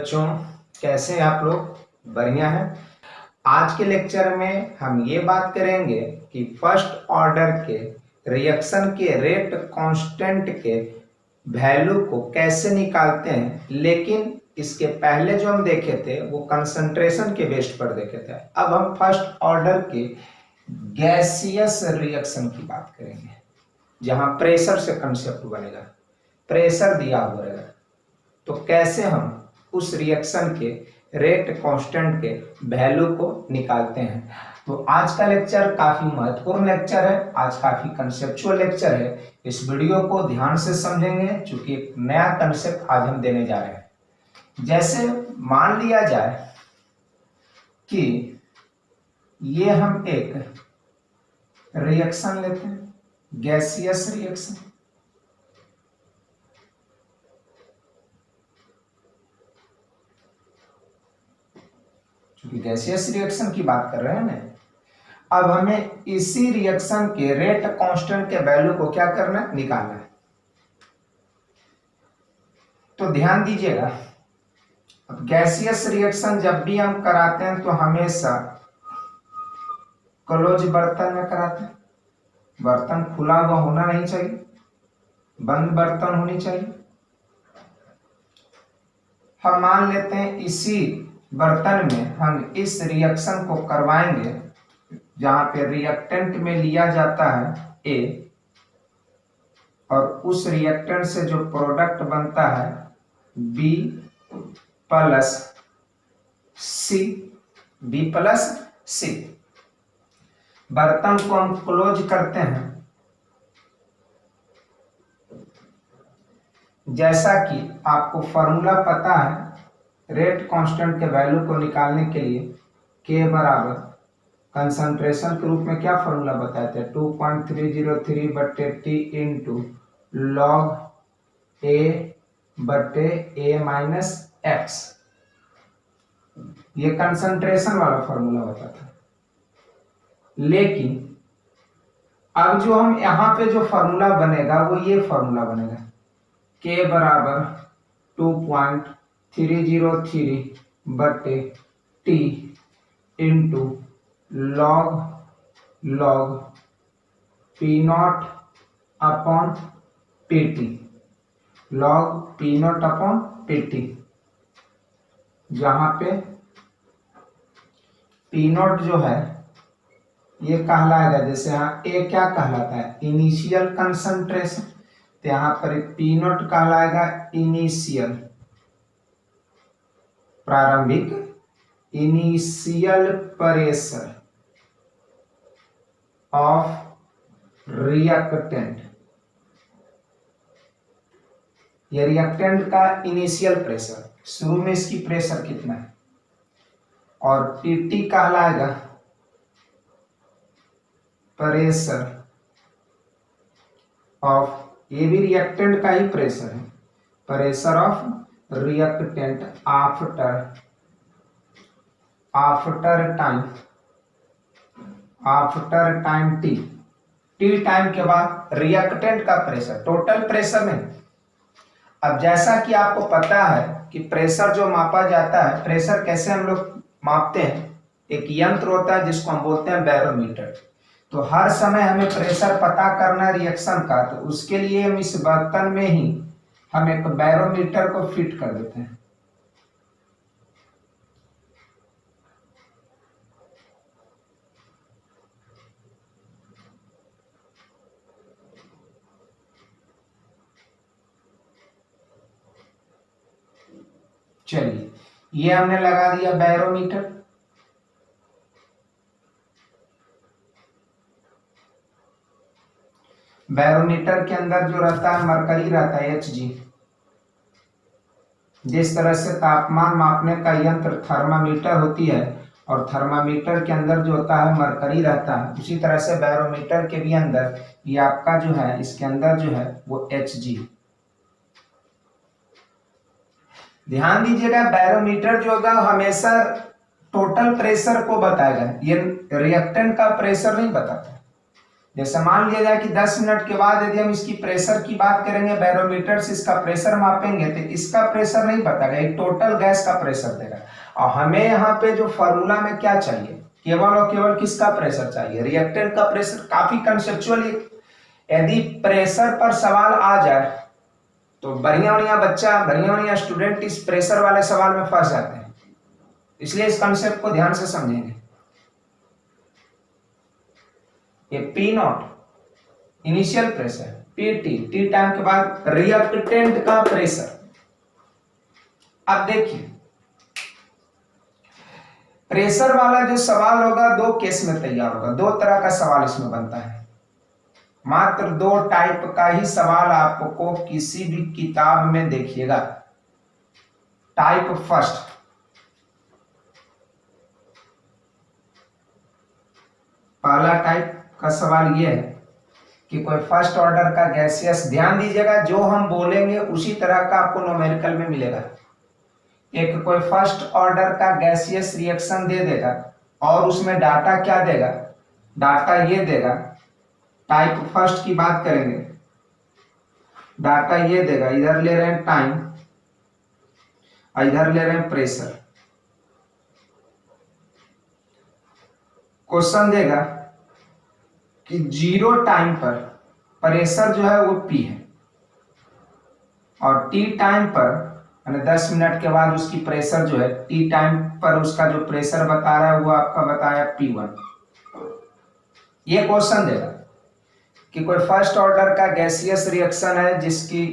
बच्चों, कैसे हैं आप लोग? बढ़िया है। आज के लेक्चर में हम ये बात करेंगे कि फर्स्ट ऑर्डर के रिएक्शन के रेट कांस्टेंट के वैल्यू को कैसे निकालते हैं। लेकिन इसके पहले जो हम देखे थे वो कंसंट्रेशन के बेस्ड पर देखे थे। अब हम फर्स्ट ऑर्डर के गैसियस रिएक्शन की बात करेंगे, जहां प्रेशर से कंसेप्ट बनेगा, प्रेशर दिया हुआ रहेगा। तो कैसे हम उस रिएक्शन के रेट कांस्टेंट के वैल्यू को निकालते हैं। तो आज का लेक्चर काफी महत्वपूर्ण लेक्चर है, आज काफी कंसेप्चुअल लेक्चर है। इस वीडियो को ध्यान से समझेंगे क्योंकि एक नया कंसेप्ट आज हम देने जा रहे हैं। जैसे मान लिया जाए कि ये हम एक रिएक्शन लेते हैं, गैसियस रिएक्शन। क्योंकि गैसियस रिएक्शन की बात कर रहे हैं ना, अब हमें इसी रिएक्शन के रेट कांस्टेंट के वैल्यू को क्या करना है, निकालना है। तो ध्यान दीजिएगा, अब गैसियस रिएक्शन जब भी हम कराते हैं तो हमेशा क्लोज बर्तन में कराते हैं। बर्तन खुला हुआ होना नहीं चाहिए, बंद बर्तन होनी चाहिए। हम मान लेते हैं इसी बर्तन में हम इस रिएक्शन को करवाएंगे, जहां पे रिएक्टेंट में लिया जाता है ए, और उस रिएक्टेंट से जो प्रोडक्ट बनता है बी प्लस सी, बी प्लस सी। बर्तन को हम क्लोज करते हैं। जैसा कि आपको फॉर्मूला पता है रेट कांस्टेंट के वैल्यू को निकालने के लिए, के बराबर कंसंट्रेशन के रूप में क्या फॉर्मूला बताए थे, 2.303 बटे टी इंटू लॉग ए बटे ए माइनस एक्स। ये कंसंट्रेशन वाला फॉर्मूला होता था। लेकिन अब जो हम यहां पे जो फॉर्मूला बनेगा वो ये फॉर्मूला बनेगा, के बराबर 2.303 बटे T into log P not upon P T, log P not upon P T, जहां पे पी नॉट जो है ये कहलाएगा, जैसे यहाँ ए क्या कहलाता है, इनिशियल कंसंट्रेशन, तो यहाँ पर पी नॉट कहलाएगा इनिशियल, प्रारंभिक इनिशियल प्रेशर ऑफ रिएक्टेंट। ये रिएक्टेंट का इनिशियल प्रेशर, शुरू में इसकी प्रेशर कितना है, और पीटी कहलाएगा प्रेशर ऑफ, ये भी रिएक्टेंट का ही प्रेशर है, pressure of reactant after time T time के बाद रिएक्टेंट का प्रेशर, टोटल प्रेशर नहीं। अब जैसा कि आपको पता है कि प्रेशर जो मापा जाता है, प्रेशर कैसे हम लोग मापते हैं, एक यंत्र होता है जिसको हम बोलते हैं बैरोमीटर। तो हर समय हमें प्रेशर पता करना है रिएक्शन का, तो उसके लिए हम इस बर्तन में ही हम एक बैरोमीटर को फिट कर देते हैं। चलिए, ये हमने लगा दिया बैरोमीटर। बैरोमीटर के अंदर जो रहता है मरकरी रहता है Hg। जिस तरह से तापमान मापने का यंत्र थर्मामीटर होती है और थर्मामीटर के अंदर जो होता है मरकरी रहता है, उसी तरह से बैरोमीटर के भी अंदर ये आपका जो है, इसके अंदर जो है वो Hg। ध्यान दीजिएगा, बैरोमीटर जो होगा हमेशा टोटल प्रेशर को बताएगा, ये रिएक्टेंट का प्रेशर नहीं बताता। जैसे मान लिया जाए कि 10 मिनट के बाद यदि हम इसकी प्रेशर की बात करेंगे, बैरोमीटर से इसका प्रेशर मापेंगे, तो इसका प्रेशर नहीं बताएगा, ये टोटल गैस का प्रेशर देगा। और हमें यहाँ पे जो फॉर्मूला में क्या चाहिए, केवल और केवल किसका प्रेशर चाहिए, रिएक्टेंट का प्रेशर। काफी कंसेप्चुअल, यदि प्रेशर पर सवाल आ जाए तो बढ़िया बढ़िया बच्चा, बढ़िया बढ़िया स्टूडेंट इस प्रेशर वाले सवाल में फंस जाते हैं, इसलिए इस कंसेप्ट को ध्यान से समझेंगे। ये P not initial pressure, PT T time के बाद रिएक्टेंट का प्रेशर। अब देखिए प्रेशर वाला जो सवाल होगा दो केस में तैयार होगा, दो तरह का सवाल इसमें बनता है, मात्र दो टाइप का ही सवाल आपको किसी भी किताब में देखिएगा। टाइप फर्स्ट, पहला टाइप का सवाल यह है कि कोई फर्स्ट ऑर्डर का गैसियस, ध्यान दीजिएगा जो हम बोलेंगे उसी तरह का आपको न्यूमेरिकल में मिलेगा। एक कोई फर्स्ट ऑर्डर का गैसियस रिएक्शन दे देगा और उसमें डाटा क्या देगा, डाटा ये देगा, टाइप फर्स्ट की बात करेंगे, डाटा ये देगा, इधर ले रहे हैं टाइम और इधर ले रहे हैं प्रेशर। क्वेश्चन देगा कि 0 टाइम पर प्रेशर जो है वो P है और T टाइम पर यानी 10 मिनट के बाद उसकी प्रेशर जो है T टाइम पर उसका जो प्रेशर बता रहा है वो आपका बताया P1। ये क्वेश्चन देगा कि कोई फर्स्ट ऑर्डर का गैसियस रिएक्शन है जिसकी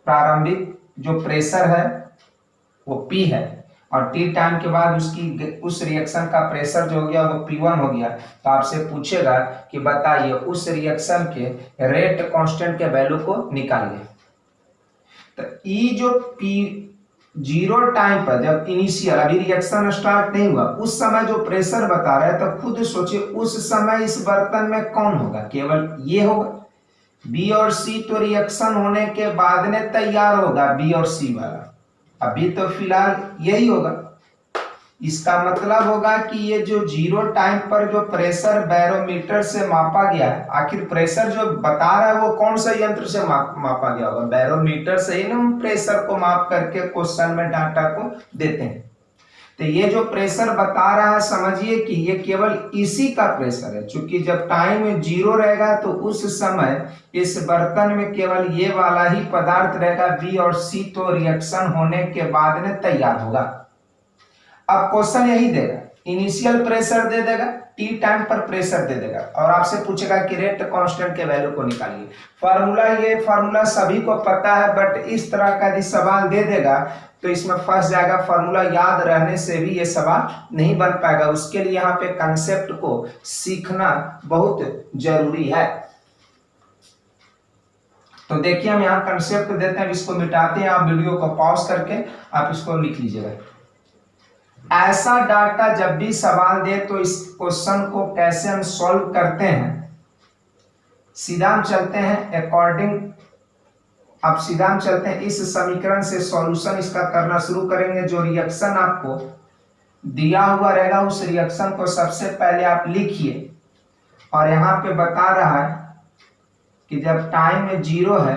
प्रारंभिक जो प्रेशर है वो P है और T टाइम के बाद उस रिएक्शन का प्रेशर जो हो गया वो P1 हो गया। तो आपसे पूछेगा कि बताइए उस रिएक्शन के रेट कांस्टेंट के वैल्यू को निकालिए। तो ई जो P0 टाइम पर जब इनिशियल अभी रिएक्शन स्टार्ट नहीं हुआ उस समय जो प्रेशर बता रहा है, तो खुद सोचिए उस समय इस बर्तन में कौन होगा, केवल ये होगा। बी और सी तो रिएक्शन होने के बाद में तैयार होगा, बी और सी वाला, अभी तो फिलहाल यही होगा। इसका मतलब होगा कि ये जो 0 टाइम पर जो प्रेशर बैरोमीटर से मापा गया है, आखिर प्रेशर जो बता रहा है वो कौन सा यंत्र से मापा गया होगा, बैरोमीटर से ही ना हम प्रेशर को माप करके क्वेश्चन में डाटा को देते हैं। तो ये जो प्रेशर बता रहा है समझिए कि ये केवल इसी का प्रेशर है, क्योंकि जब टाइम 0 रहेगा तो उस समय इस बर्तन में केवल ये वाला ही पदार्थ रहेगा, बी और सी तो रिएक्शन होने के बाद में तैयार होगा। अब क्वेश्चन यही देगा, इनिशियल प्रेशर दे देगा, टी टाइम पर प्रेशर दे देगा और आपसे पूछेगा कि रेट कांस्टेंट के वैल्यू को निकालिए। फार्मूला सभी को पता है, बट इस तरह का यदि सवाल दे देगा तो इसमें फंस जाएगा। फार्मूला याद रहने से भी ये सवाल नहीं बन पाएगा, उसके लिए यहाँ पे कंसेप्ट को सीखना बहुत जरूरी है। तो देखिए हम यहाँ कंसेप्ट देते हैं, इसको मिटाते हैं, आप वीडियो को पॉज करके आप इसको लिख लीजिएगा। ऐसा डाटा जब भी सवाल दे तो इस क्वेश्चन को कैसे हम सॉल्व करते हैं, सीधा हम चलते हैं अकॉर्डिंग, अब सीधा हम चलते हैं इस समीकरण से सॉल्यूशन इसका करना शुरू करेंगे। जो रिएक्शन आपको दिया हुआ रहेगा उस रिएक्शन को सबसे पहले आप लिखिए और यहाँ पे बता रहा है कि जब टाइम 0 है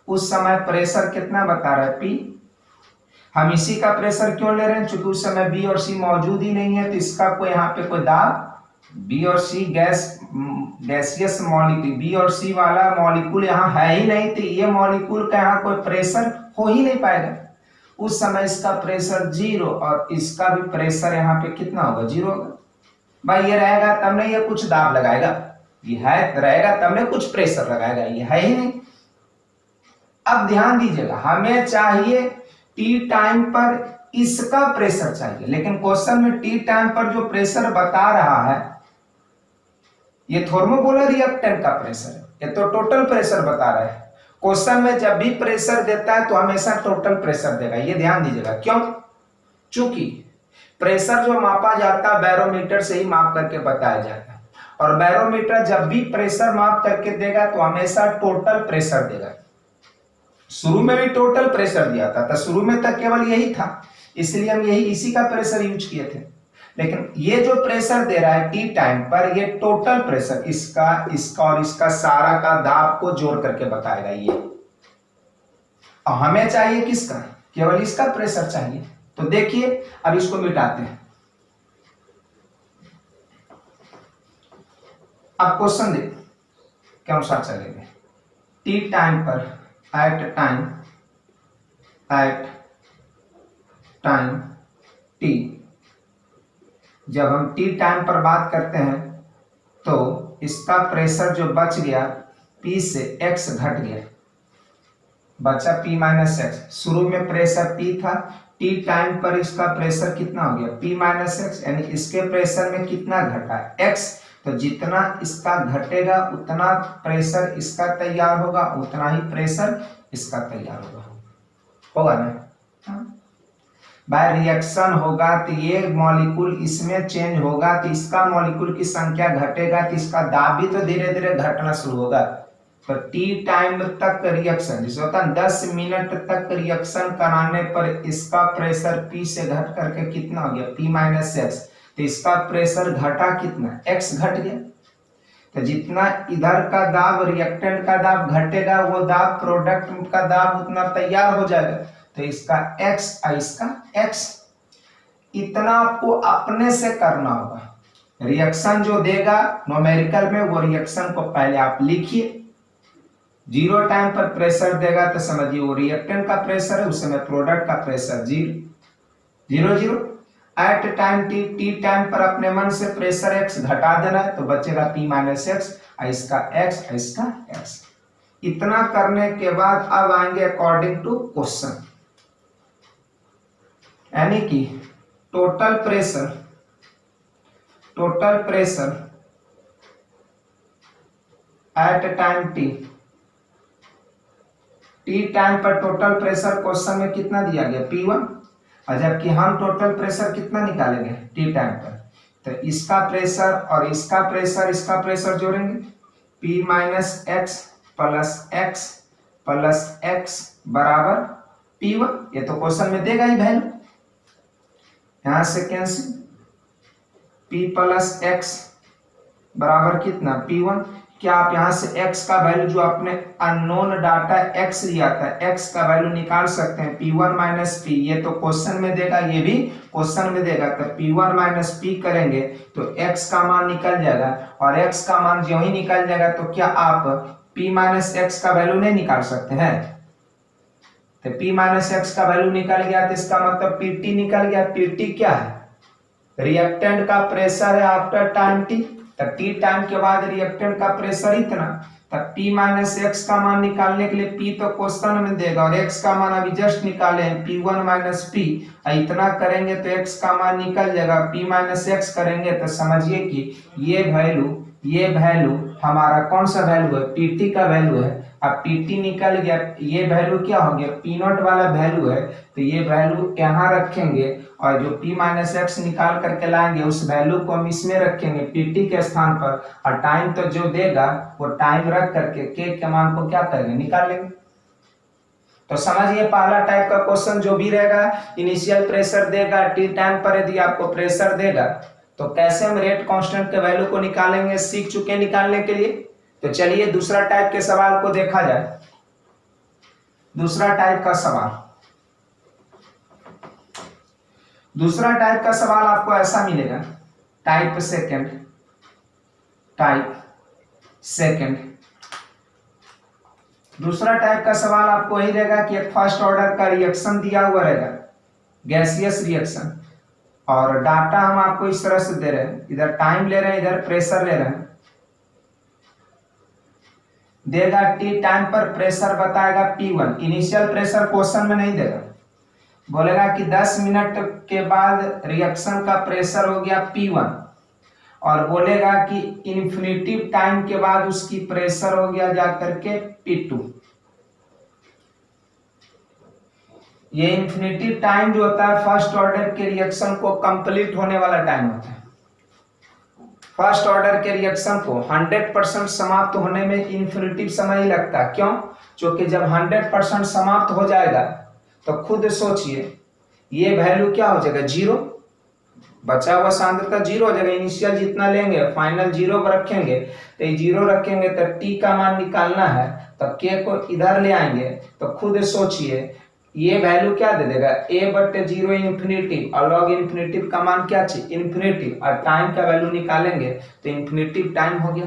उस समय प्रेशर कितना बता रहा है, P। हम इसी का प्रेशर क्यों ले रहे हैं, चूंकि उस समय बी और सी मौजूद ही नहीं है, तो इसका कोई यहाँ पे कोई दाब, बी और सी गैसियस मॉलिक्यूल, बी और सी वाला मॉलिक्यूल यहाँ है ही नहीं, तो ये मॉलिक्यूल का यहाँ कोई प्रेशर हो ही नहीं पाएगा। उस समय इसका प्रेशर 0 और इसका भी प्रेशर यहाँ पे कितना होगा, 0 होगा। भाई ये रहेगा तब नहीं ये कुछ दाब लगाएगा, ये है रहेगा तब नहीं कुछ प्रेशर लगाएगा, ये है ही नहीं। अब ध्यान दीजिएगा, हमें चाहिए टी टाइम पर इसका प्रेशर चाहिए, लेकिन क्वेश्चन में टी टाइम पर जो प्रेशर बता रहा है ये थर्मोबोलर रिएक्टेंट का प्रेशर है, ये तो टोटल प्रेशर बता रहा है। क्वेश्चन में जब भी प्रेशर देता है तो हमेशा टोटल प्रेशर देगा, ये ध्यान दीजिएगा। क्यों, चूंकि प्रेशर जो मापा जाता है बैरोमीटर से ही माप करके बताया जाता है, और बैरोमीटर जब भी प्रेशर माप करके देगा तो हमेशा टोटल प्रेशर देगा। शुरू में भी टोटल प्रेशर दिया था, तो शुरू में तक केवल यही था, इसलिए हम इसी का प्रेशर यूज किए थे। लेकिन ये जो प्रेशर दे रहा है टी टाइम पर, ये टोटल प्रेशर इसका इसका और इसका सारा का दाब को जोड़ करके बताएगा ये। और हमें चाहिए किसका, केवल इसका प्रेशर चाहिए। तो देखिए अब इसको मिटाते हैं। अब क्वेश्चन देख के अनुसार चलेंगे। टी टाइम पर एट टाइम टी, जब हम टी टाइम पर बात करते हैं तो इसका प्रेशर जो बच गया P से X घट गया, बचा P माइनस एक्स। शुरू में प्रेशर P था, टी टाइम पर इसका प्रेशर कितना हो गया P माइनस एक्स, यानी इसके प्रेशर में कितना घटा X। तो जितना इसका घटेगा उतना प्रेशर इसका तैयार होगा, उतना ही प्रेशर इसका तैयार होगा ना। बाय रिएक्शन होगा तो ये मॉलिक्यूल इसमें चेंज होगा तो इसका मॉलिक्यूल की संख्या घटेगा तो इसका दाब भी तो धीरे धीरे घटना शुरू होगा। तो टी टाइम तक रिएक्शन जैसे होता है 10 मिनट तक रिएक्शन कराने पर इसका प्रेशर P से घट करके कितना हो गया P माइनस एक्स। तो इसका प्रेशर घटा कितना X घट गया। तो जितना इधर का दाब रिएक्टेंट का दाब घटेगा वो दाब प्रोडक्ट का दाब उतना तैयार हो जाएगा। तो इसका X और इसका X, इतना आपको अपने से करना होगा। रिएक्शन जो देगा न्यूमेरिकल में वो रिएक्शन को पहले आप लिखिए। 0 टाइम पर प्रेशर देगा तो समझिए वो रिएक्टेंट का प्रेशर है, उस समय प्रोडक्ट का pressure 0 at time T time पर अपने मन से प्रेशर X घटा देना है तो बचेगा P माइनस एक्स, इसका X इसका X। इतना करने के बाद अब आएंगे अकॉर्डिंग टू क्वेश्चन, यानी कि total pressure at time T time पर टोटल प्रेशर क्वेश्चन में कितना दिया गया P1, और जबकि हम टोटल प्रेशर कितना निकालेंगे टी टाइम पर, तो इसका प्रेशर और इसका प्रेशर जोड़ेंगे P minus x plus x बराबर P1। ये तो क्वेश्चन में देगा ही वैल्यू, यहां से कैंसिल, P प्लस एक्स बराबर कितना P1। क्या आप यहां से x का वैल्यू जो आपने अननोन डाटा x लिया था x का वैल्यू निकाल सकते हैं P1 माइनस P। ये तो क्वेश्चन में देगा, ये भी क्वेश्चन में देगा। तो P1 माइनस P करेंगे तो x का मान निकल जाएगा, और x का मान जो ही निकल जाएगा तो क्या आप P माइनस एक्स का वैल्यू नहीं निकाल सकते हैं। तो P माइनस एक्स का वैल्यू निकल गया तो इसका मतलब PT निकल गया। PT क्या है, रिएक्टेंट का प्रेशर है आफ्टर टाइम टी। तब टी टाइम के बाद रिएक्टेंट का प्रेशर इतना, तब P माइनस एक्स का मान निकालने के लिए P तो क्वेश्चन में देगा और x का मान अभी जस्ट निकाले हैं P1 माइनस P। इतना करेंगे तो x का मान निकल जाएगा। P माइनस एक्स करेंगे तो समझिए कि ये वैल्यू हमारा कौन सा वैल्यू है, PT का वैल्यू है। अब PT निकल गया, ये वैल्यू क्या हो गया P0 वाला वैल्यू है, तो ये वैल्यू यहाँ रखेंगे और जो P माइनस एक्स निकाल करके लाएंगे उस वैल्यू को हम इसमें रखेंगे PT के स्थान पर, और टाइम तो जो देगा वो टाइम रख करके K के मान को क्या करेंगे निकाल लेंगे। तो समझिए पहला टाइप का क्वेश्चन जो भी रहेगा इनिशियल प्रेशर देगा, टी टाइम पर यदि आपको प्रेशर देगा तो कैसे हम रेट कांस्टेंट के वैल्यू को निकालेंगे सीख चुके निकालने के लिए। तो चलिए दूसरा टाइप के सवाल को देखा जाए। दूसरा टाइप का सवाल आपको ऐसा मिलेगा, टाइप सेकंड। दूसरा टाइप का सवाल आपको यही रहेगा कि एक फर्स्ट ऑर्डर का रिएक्शन दिया हुआ रहेगा, गैसियस रिएक्शन, और डाटा हम आपको इस तरह से दे रहे हैं, इधर टाइम ले रहे हैं इधर प्रेशर ले रहे हैं। देगा टी टाइम पर प्रेशर बताएगा P1, इनिशियल प्रेशर क्वेश्चन में नहीं देगा, बोलेगा कि 10 मिनट के बाद रिएक्शन का प्रेशर हो गया P1, और बोलेगा कि इन्फिनिटिव टाइम के बाद उसकी प्रेशर हो गया जाकर के P2। ये इन्फिनिटिव टाइम जो होता है फर्स्ट ऑर्डर के रिएक्शन को कंप्लीट होने वाला टाइम होता है। फर्स्ट ऑर्डर के रिएक्शन को 100% समाप्त होने में इन्फिनिटिव समय ही लगता है। क्यों? क्योंकि जब 100% समाप्त हो जाएगा तो खुद सोचिए ये वैल्यू क्या हो जाएगा 0, बचा हुआ सांद्रता जीरो हो जाएगा। इनिशियल जितना लेंगे फाइनल जीरो पर रखेंगे, तो ये जीरो रखेंगे तो टी का मान निकालना है, तो के को इधर ले आएंगे, तो खुद सोचिए ये वैल्यू क्या दे देगा, ए बटे जीरो इन्फिनिटिव, और लॉग इन्फिनिटिव का मान क्या चाहिए, इन्फिनिटिव, और टाइम का वैल्यू निकालेंगे तो इन्फिनिटिव टाइम हो गया।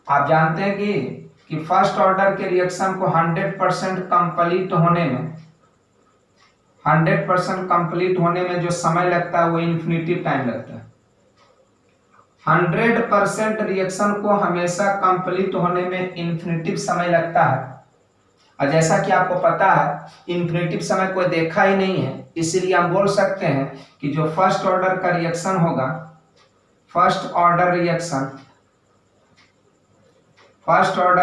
आप जानते हैं कि फर्स्ट ऑर्डर के रिएक्शन को 100% कंप्लीट होने में 100% कंप्लीट होने में जो समय लगता है वो इन्फिनिटिव टाइम लगता है। 100% रिएक्शन को हमेशा कंप्लीट होने में इन्फिनिटिव समय लगता है। और जैसा कि आपको पता है इन्फिनिटिव समय कोई देखा ही नहीं है, इसीलिए हम बोल सकते हैं कि जो फर्स्ट ऑर्डर का रिएक्शन होगा, first order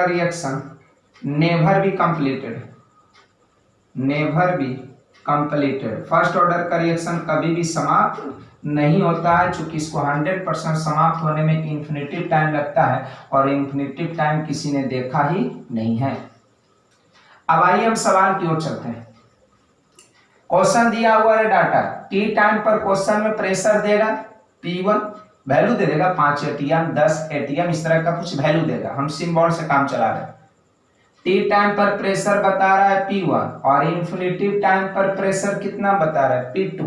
reaction never be completed. First order का रिएक्शन कभी भी समाप्त नहीं होता है, चूंकि इसको 100% समाप्त होने में इन्फिनिटिव टाइम लगता है, और इन्फिनिटिव टाइम किसी ने देखा ही नहीं है। अब आइए हम सवाल की ओर चलते हैं। क्वेश्चन दिया हुआ है डाटा, टी टाइम पर क्वेश्चन में प्रेशर देगा P1, वैल्यू दे देगा 5 atm 10 atm, इस तरह का कुछ वैल्यू देगा। हम सिंबल से काम चला रहे हैं। टी टाइम पर प्रेशर बता रहा है P1 और इन्फिनिटिव टाइम पर प्रेशर कितना बता रहा है, P2।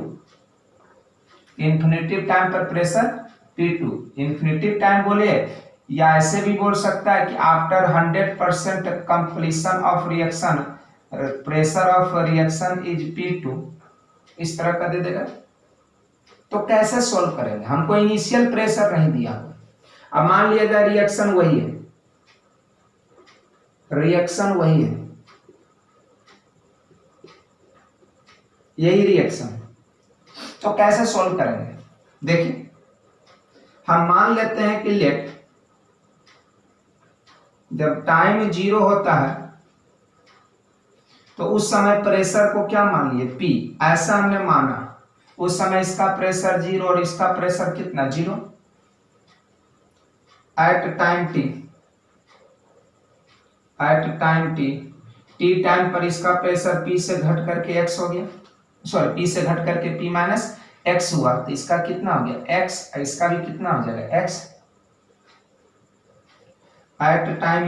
इन्फिनिटिव टाइम पर प्रेशर P2। इन्फिनिटिव टाइम बोले या ऐसे भी बोल सकता है कि after 100% completion of reaction pressure of reaction is P2, इस तरह का दे देगा। तो कैसे सोल्व करेंगे, हमको इनिशियल प्रेशर नहीं दिया। अब मान लिया जाए रिएक्शन वही है, यही रिएक्शन, तो कैसे सोल्व करेंगे। देखिए हम मान लेते हैं कि लेट जब टाइम जीरो होता है तो उस समय प्रेशर को क्या मान लिए, P, ऐसा हमने माना। उस समय इसका प्रेशर जीरो और इसका प्रेशर कितना, zero. At time T time पर इसका प्रेशर P से घट करके x हो गया, सॉरी P से घट करके P माइनस x हुआ, तो इसका कितना हो गया x, इसका भी कितना हो जाएगा x। At time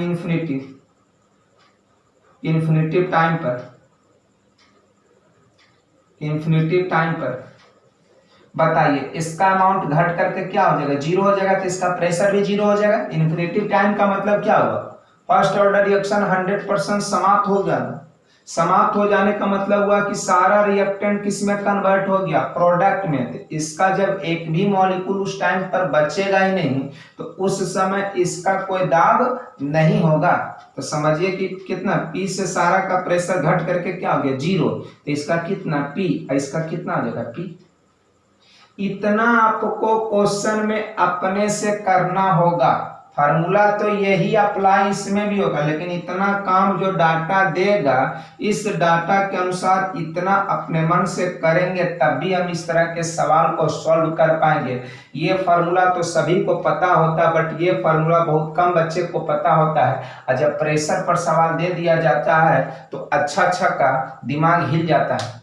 infinitive time पर बताइए इसका अमाउंट घट करके क्या हो जाएगा, जीरो हो जाएगा, तो इसका प्रेशर भी जीरो हो जाएगा। इन्फिनिटिव टाइम का मतलब क्या हुआ, फर्स्ट ऑर्डर रिएक्शन 100% समाप्त हो गया। समाप्त हो जाने का मतलब हुआ कि सारा रिएक्टेंट किस में कन्वर्ट हो गया, प्रोडक्ट में। इसका जब एक भी मॉलिक्यूल उस टाइम पर बचेगा ही नहीं, तो उस समय इसका कोई दाब नहीं होगा। तो समझिए कि कितना P से सारा का प्रेशर घट करके क्या हो गया, जीरो, तो इसका कितना P, इसका कितना हो जाएगा P। इतना आपको क्वेश्चन में अपने से करना होगा। फार्मूला तो यही अप्लाई इसमें भी होगा, लेकिन इतना काम जो डाटा देगा इस डाटा के अनुसार इतना अपने मन से करेंगे, तब भी हम इस तरह के सवाल को सॉल्व कर पाएंगे। ये फार्मूला तो सभी को पता होता, बट ये फार्मूला बहुत कम बच्चे को पता होता है। और जब प्रेशर पर सवाल दे दिया जाता है तो अच्छा का दिमाग हिल जाता है।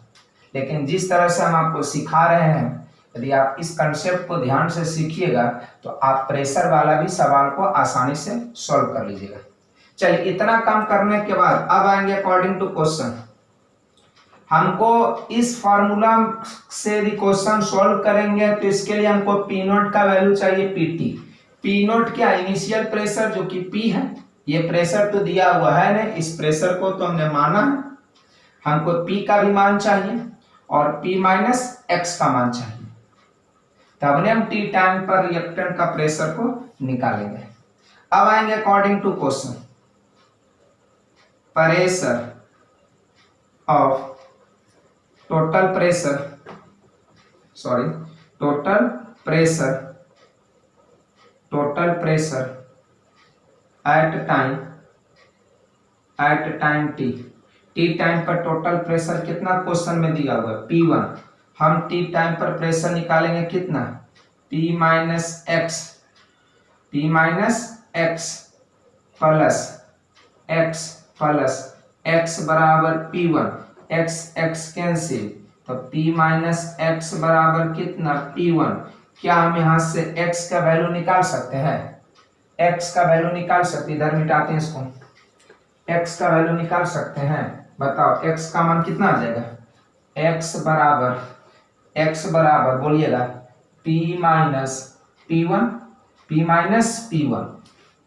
लेकिन जिस तरह से हम आपको सिखा रहे हैं, यदि आप इस कंसेप्ट को ध्यान से सीखिएगा तो आप प्रेशर वाला भी सवाल को आसानी से सॉल्व कर लीजिएगा। चलिए इतना काम करने के बाद अब आएंगे अकॉर्डिंग टू क्वेश्चन। हमको इस फॉर्मूला से यदि क्वेश्चन सॉल्व करेंगे तो इसके लिए हमको P नोट का वैल्यू चाहिए PT। P नोट क्या, इनिशियल प्रेशर जो कि P है, ये प्रेशर तो दिया हुआ है ना, इस प्रेशर को तो हमने माना है। हमको P का भी मान चाहिए और P माइनस x का मान चाहिए, तब हम टी टाइम पर रिएक्टेंट का प्रेशर को निकालेंगे। अब आएंगे according to question, pressure of total pressure at time T time पर टोटल प्रेशर कितना क्वेश्चन में दिया हुआ है, P1। हम टी टाइम पर प्रेशर निकालेंगे कितना, P minus x plus x बराबर P1, x कैंसिल, तो P माइनस एक्स बराबर कितना P1। क्या हम यहाँ से x का वैल्यू निकाल सकते हैं? x का वैल्यू निकाल सकते, इधर मिटाते हैं इसको, x का वैल्यू निकाल सकते हैं। बताओ x का मान कितना आ जाएगा? x बराबर बोलिएगा P minus P1, P minus P1।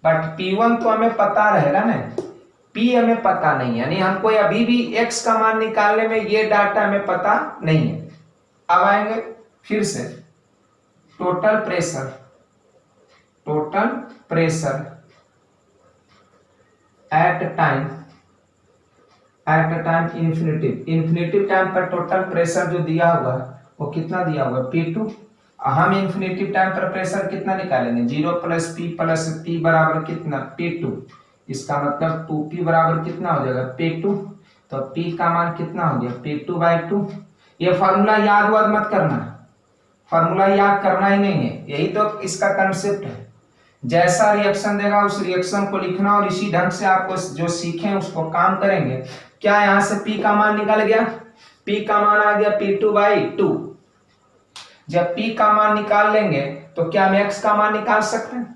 But P1 तो हमें पता रहेगा ना, P हमें पता नहीं है, यानी हमको अभी भी x का मान निकालने में ये डाटा हमें पता नहीं है। अब आएंगे फिर से total pressure at time infinitive time पर टोटल प्रेशर जो दिया हुआ है वो कितना दिया हुआ है? P2। हम इंफिनिटिव टाइम पर प्रेशर कितना निकालेंगे? 0 प्लस P बराबर कितना? P2। इसका मतलब 2P बराबर कितना हो जाएगा? P2। तो P का मान कितना हो गया? P2/2। ये फॉर्मूला याद वाद मत करना, फॉर्मूला याद करना ही नहीं है, यही तो इसका कंसेप्ट है। जैसा रिएक्शन देगा उस रिएक्शन को लिखना और इसी ढंग से आपको जो सीखें उसको काम करेंगे। क्या यहाँ से P का मान निकल गया? P का मान आ गया P2/2। जब P का मान निकाल लेंगे तो क्या हम x का मान निकाल सकते हैं?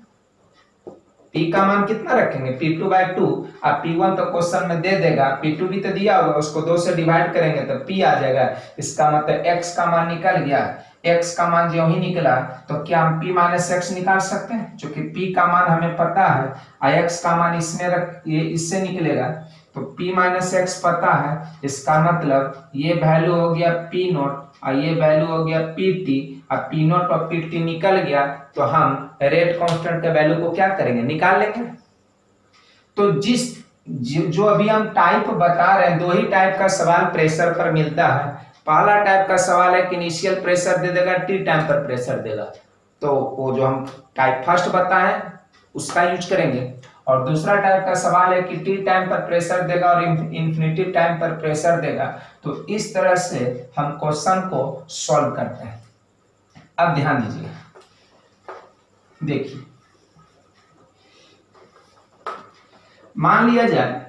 P का मान कितना रखेंगे? P2/2। अब P1 तो क्वेश्चन में दे देगा, P2 भी तो दिया होगा, उसको 2 से डिवाइड करेंगे तो P आ जाएगा। इसका मतलब x का मान निकल गया। x का मान जो ही निकला तो क्या हम P माइनस एक्स निकाल सकते हैं? क्योंकि P का मान हमें पता है और x का मान इसमें रख, ये इससे निकलेगा, तो P माइनस एक्स पता है। इसका मतलब ये वैल्यू हो गया P नोट और ये वैल्यू हो गया PT। अब P नोट और PT निकल गया तो हम रेट कांस्टेंट के वैल्यू को क्या करेंगे? निकाल लेंगे। तो जो अभी हम टाइप बता रहे हैं, 2 ही टाइप का सवाल प्रेशर पर मिलता है। पहला टाइप का सवाल है कि इनिशियल प्रेशर दे देगा, टी टाइम पर प्रेशर देगा, तो वो जो हम टाइप फर्स्ट बताएं उसका यूज करेंगे। और दूसरा टाइप का सवाल है कि टी टाइम पर प्रेशर देगा और इंफिनिटिव टाइम पर प्रेशर देगा। तो इस तरह से हम क्वेश्चन को सॉल्व करते हैं। अब ध्यान दीजिए, देखिए मान लिया जाए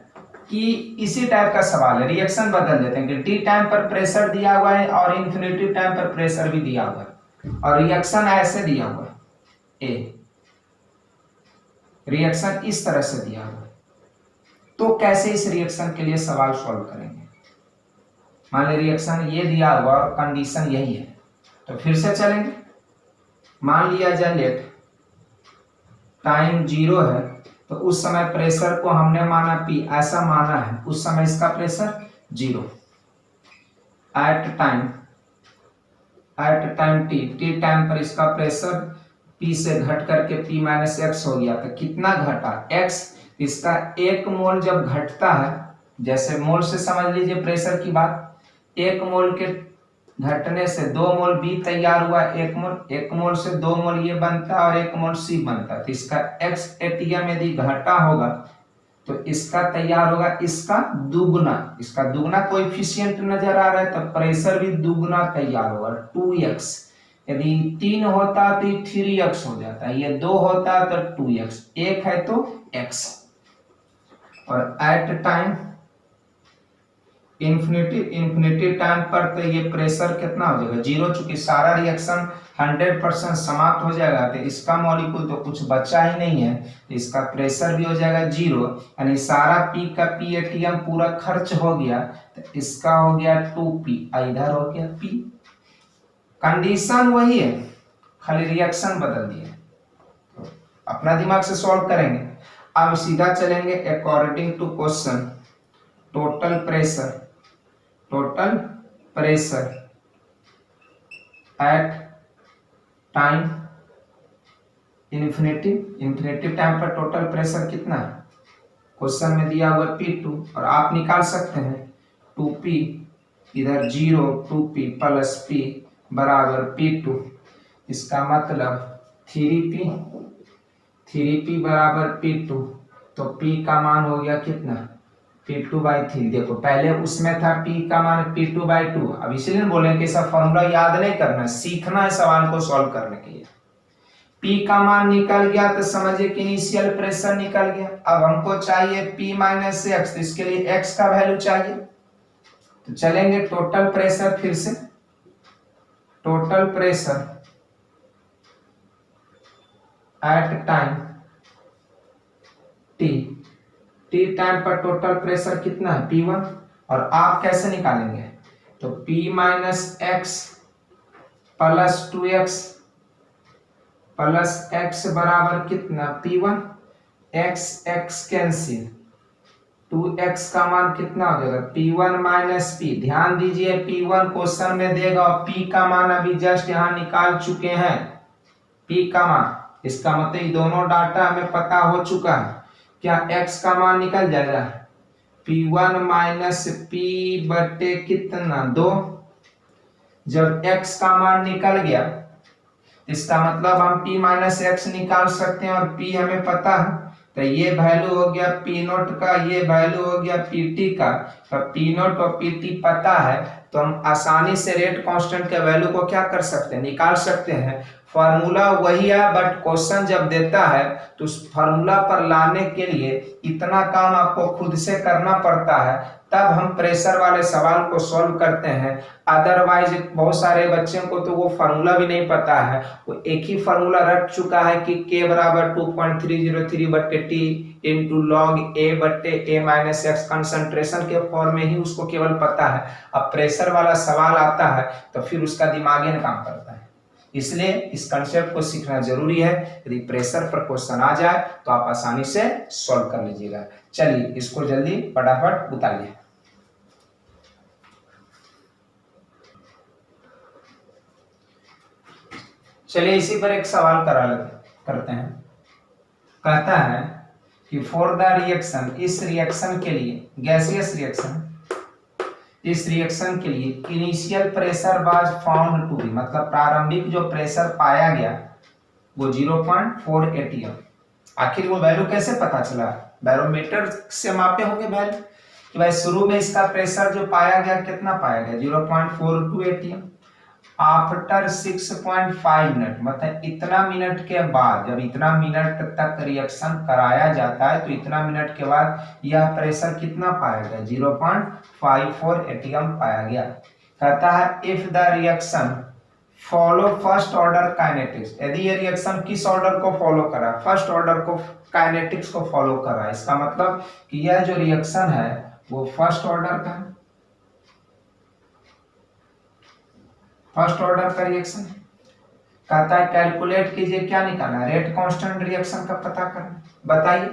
कि इसी टाइप का सवाल है, रिएक्शन बदल देते हैं कि टी टाइम पर प्रेशर दिया हुआ है और इंफिनिटिव टाइम पर प्रेशर भी दिया हुआ है और रिएक्शन ऐसे दिया हुआ है, ए रिएक्शन इस तरह से दिया हुआ है। तो कैसे इस रिएक्शन के लिए सवाल सॉल्व करेंगे? मान लीजिए रिएक्शन ये दिया हुआ और कंडीशन यही है, तो फिर से चलेंगे। मान लिया जाए लेट टाइम 0 है, तो उस समय प्रेशर को हमने माना P, ऐसा माना है, उस समय इसका pressure 0। At time T time पर इसका प्रेशर P से घट करके P माइनस एक्स हो गया। तो कितना घटा? x। इसका 1 मोल जब घटता है, जैसे मोल से समझ लीजिए प्रेशर की बात, 1 मोल के घटने से 2 मोल B तैयार हुआ, 1 मोल से 2 मोल ये बनता और 1 मोल C बनता। तो इसका x एटीएम यदि घटा होगा तो इसका तैयार होगा इसका दुगना कोएफिशिएंट नजर आ रहा है, तो प्रेशर भी दुगना तैयार होगा 2x। यदि 3 होता तो ये 3x हो जाता है, ये 2 होता तो 2x, 1 है तो x। और एट टाइम इंफिनिटी टाइम पर तो ये प्रेशर कितना हो जाएगा? 0। चूंकि सारा रिएक्शन 100% समाप्त हो जाएगा तो इसका मॉलिक्यूल तो कुछ बचा ही नहीं है, तो इसका प्रेशर भी हो जाएगा 0, यानी सारा P का P एटीएम पूरा खर्च हो गया। तो इसका हो गया 2P, इधर हो गया P। कंडीशन वही है, खाली रिएक्शन बदल दिए। तो अपना दिमाग से सॉल्व करेंगे। अब सीधा चलेंगे according to question, total pressure at time infinitive time पर टोटल प्रेशर कितना है? क्वेश्चन में दिया हुआ P2 और आप निकाल सकते हैं 2P, इधर 0, 2P प्लस P बराबर P2। इसका मतलब 3P बराबर P2। तो P का मान हो गया कितना? P2/3। देखो पहले उसमें था P का मान P2/2। अब इसलिए बोले कि सब फॉर्मूला याद नहीं करना, सीखना है सवाल को सॉल्व करने के लिए। P का मान निकल गया तो समझिए कि इनिशियल प्रेशर निकल गया। अब हमको चाहिए P माइनस एक्स, इसके लिए x का वैल्यू चाहिए। तो चलेंगे टोटल प्रेशर, फिर से total pressure at time T, T time पर टोटल प्रेशर कितना है P1, और आप कैसे निकालेंगे, तो P minus x plus 2x plus x बराबर कितना P1, x x cancel, 2x का मान कितना हो जाएगा P1 माइनस P। ध्यान दीजिए P1 क्वेश्चन में देगा और P का मान अभी जस्ट यहाँ निकाल चुके हैं, P का मान, इसका मतलब ये दोनों डाटा हमें पता हो चुका है। क्या x का मान निकल जाएगा P1 माइनस P बटे कितना 2। जब x का मान निकल गया इसका मतलब हम P माइनस एक्स निकाल सकते हैं, और P हमें पता है, तो ये वैल्यू हो गया P नोट का, ये वैल्यू हो गया PT का। तो P नोट और PT पता है तो हम आसानी से रेट कांस्टेंट के वैल्यू को क्या कर सकते हैं, निकाल सकते हैं। फार्मूला वही है, बट क्वेश्चन जब देता है तो उस फार्मूला पर लाने के लिए इतना काम आपको खुद से करना पड़ता है, तब हम प्रेशर वाले सवाल को सॉल्व करते हैं। अदरवाइज बहुत सारे बच्चों को तो वो फार्मूला भी नहीं पता है, वो एक ही फार्मूला रट चुका है कि K बराबर 2.303 बट्टे T इंटू लॉग A बट्टे A माइनस एक्स, कंसंट्रेशन के फॉर्म में ही उसको केवल पता है। अब प्रेशर वाला सवाल आता है तो फिर उसका दिमाग ही काम करता है। इसलिए इस कंसेप्ट को सीखना जरूरी है, यदि प्रेशर पर क्वेश्चन आ जाए तो आप आसानी से सॉल्व कर लीजिएगा। चलिए इसको जल्दी फटाफट उतारिए। चलिए इसी पर एक सवाल करते हैं। कहता है कि फॉर द रिएक्शन, इस रिएक्शन के लिए, गैसियस रिएक्शन, इस रिएक्शन के लिए initial pressure was found to be, मतलब प्रारंभिक जो प्रेशर पाया गया वो 0.4 atm। आखिर वो वैल्यू कैसे पता चला, बैरोमीटर से मापे होंगे वैल्यू कि भाई शुरू में इसका प्रेशर जो पाया गया कितना पाया गया 0.42 atm। आफ्टर 6.5 मिनट, मतलब इतना मिनट के बाद, जब इतना मिनट तक रिएक्शन कराया जाता है तो इतना मिनट के बाद यह प्रेशर कितना पाया गया 0.54 atm पाया गया। कहता है if the reaction follow first order kinetics, यदि ये रिएक्शन किस ऑर्डर को फॉलो करा, फर्स्ट ऑर्डर को, काइनेटिक्स को फॉलो करा, इसका मतलब कि यह जो रिएक्शन है वो फर्स्ट ऑर्डर का है, फर्स्ट ऑर्डर का रिएक्शन। कहता है कैलकुलेट कीजिए, क्या निकालना, रेट कांस्टेंट रिएक्शन का पता करना। बताइए,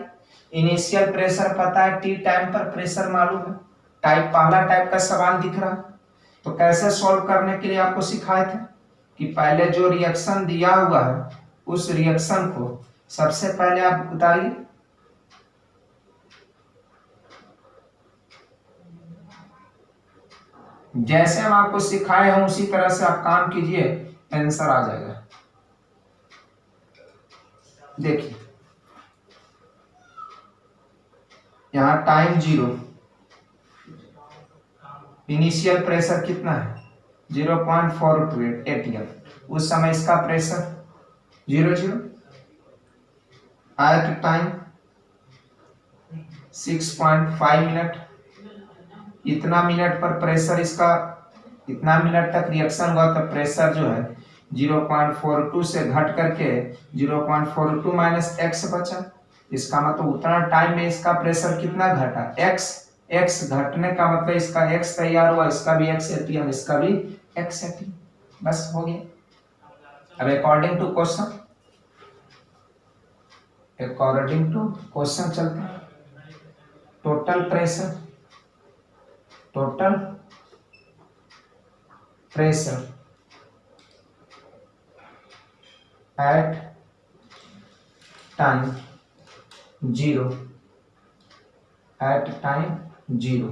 इनिशियल प्रेशर पता है, टी टाइम पर प्रेशर मालूम है, टाइप पहला टाइप का सवाल दिख रहा है। तो कैसे सॉल्व करने के लिए आपको सिखाए थे कि पहले जो रिएक्शन दिया हुआ है उस रिएक्शन को सबसे पहले आप उतारिए, जैसे हम आपको सिखाए हैं उसी तरह से आप काम कीजिए, आंसर आ जाएगा। देखिए यहां टाइम 0, इनिशियल प्रेशर कितना है 0.428 atm, उस समय इसका प्रेशर 0 एट टाइम 6.5 मिनट, इतना मिनट पर प्रेशर इसका, इतना मिनट तक रिएक्शन हुआ तो प्रेशर जो है 0.42 से घट करके 0.42 माइनस एक्स बचा। इसका मतलब उतना टाइम में इसका प्रेशर कितना घटा, एक्स घटने का मतलब इसका एक्स तैयार हुआ, इसका भी एक्स एटीएम, इसका भी एक्स एटीएम, बस हो गया। अब according to question, according to question चलते हैं। Total pressure, total pressure at time 0, at time 0,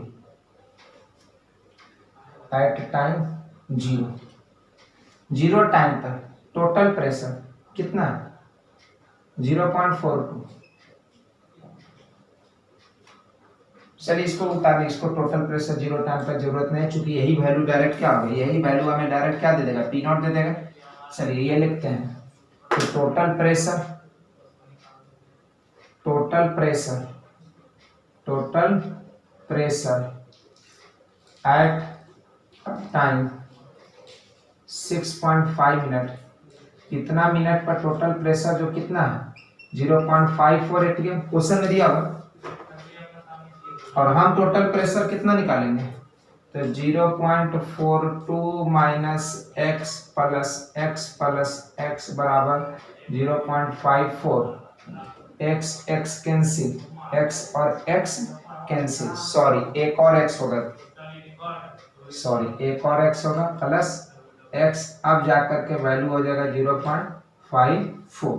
at time 0, 0 time पर टोटल प्रेशर कितना है 0.42। चलिए इसको उतार, इसको टोटल प्रेशर 0 टाइम पर जरूरत नहीं, चूंकि यही वैल्यू डायरेक्ट क्या होगा, यही वैल्यू हमें डायरेक्ट क्या दे देगा, पी नॉट दे देगा। चलिए ये लिखते हैं, तो total pressure, total pressure, total pressure at time 6.5 minute. कितना मिनट पर टोटल प्रेशर जो कितना है 0.54 atm क्वेश्चन में दिया होगा। और हम टोटल प्रेशर कितना निकालेंगे तो 0.42 माइनस एक्स प्लस एक्स बराबर 0.54। एक्स कैंसिल, एक्स और एक्स कैंसिल, सॉरी एक और एक्स होगा, प्लस एक्स, अब जाकर के वैल्यू हो जाएगा 0.54।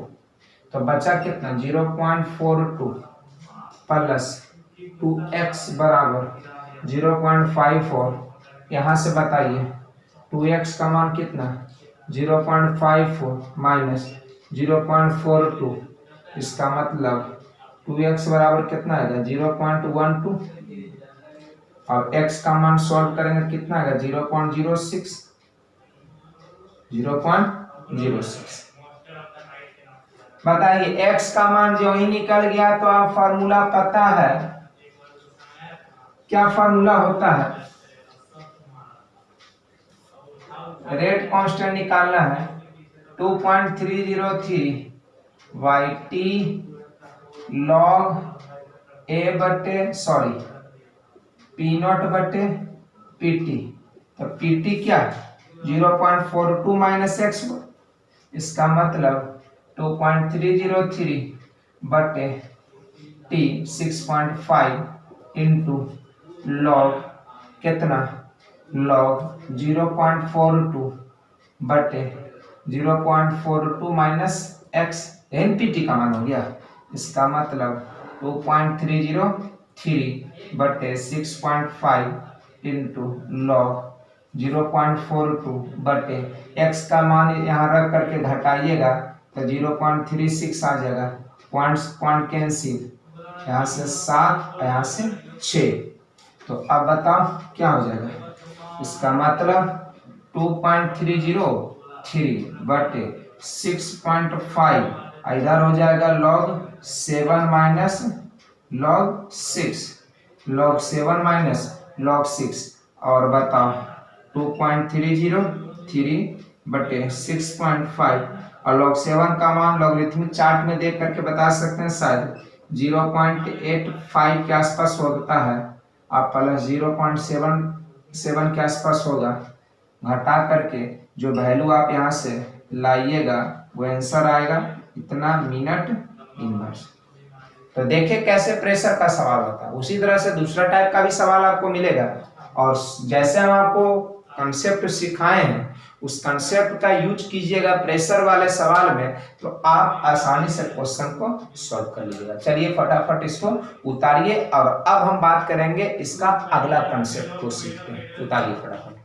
तो बचा कितना 0.42 प्लस 2x बराबर 0.54। यहाँ से बताइए 2x का मान कितना 0.54 माइनस 0.42, इसका मतलब 2x बराबर कितना आएगा 0.12 और x का मान सॉल्व करेंगे कितना आएगा 0.06। बताइए x का मान जो ही निकल गया तो आप फार्मूला पता है, क्या फार्मूला होता है, रेट कांस्टेंट निकालना है 2.303 बाई टी लॉग ए बटे सॉरी पी नॉट बटे पी टी। तो पी टी क्या 0.42 माइनस एक्स, इसका मतलब 2.303 बटे टी 6.5 इंटू लॉग कितना लॉग 0.42 बटे 0.42 माइनस एक्स, एनपीटी का मान हो गया। इसका मतलब 2.303 बटे 6.5 इंटू लॉग 0.42 बटे एक्स का मान यहाँ रख करके घटाइएगा तो 0.36 आ जाएगा, पॉइंट कैंसिल, यहाँ से 7 यहाँ से 6। तो अब बताओ क्या हो जाएगा, इसका मतलब 2.303 बटे 6.5 इधर हो जाएगा log 7 minus log 6, log 7 minus log 6, और बताओ 2.303 बटे 6.5 और log 7 का मान लॉगरिथमिक चार्ट में देख करके बता सकते हैं, शायद 0.85 के आसपास होता है, आप प्लस 0.77 के आसपास होगा, घटा करके जो वैल्यू आप यहाँ से लाइएगा वो आंसर आएगा इतना मिनट इनवर्स। तो देखिए कैसे प्रेशर का सवाल होता है, उसी तरह से दूसरा टाइप का भी सवाल आपको मिलेगा। और जैसे हम आपको कंसेप्ट सिखाए हैं उस कंसेप्ट का यूज कीजिएगा प्रेशर वाले सवाल में, तो आप आसानी से क्वेश्चन को सॉल्व कर लीजिएगा। चलिए फटाफट इसको उतारिए और अब हम बात करेंगे इसका अगला कंसेप्ट को सीखते हैं। उतारिए फटाफट।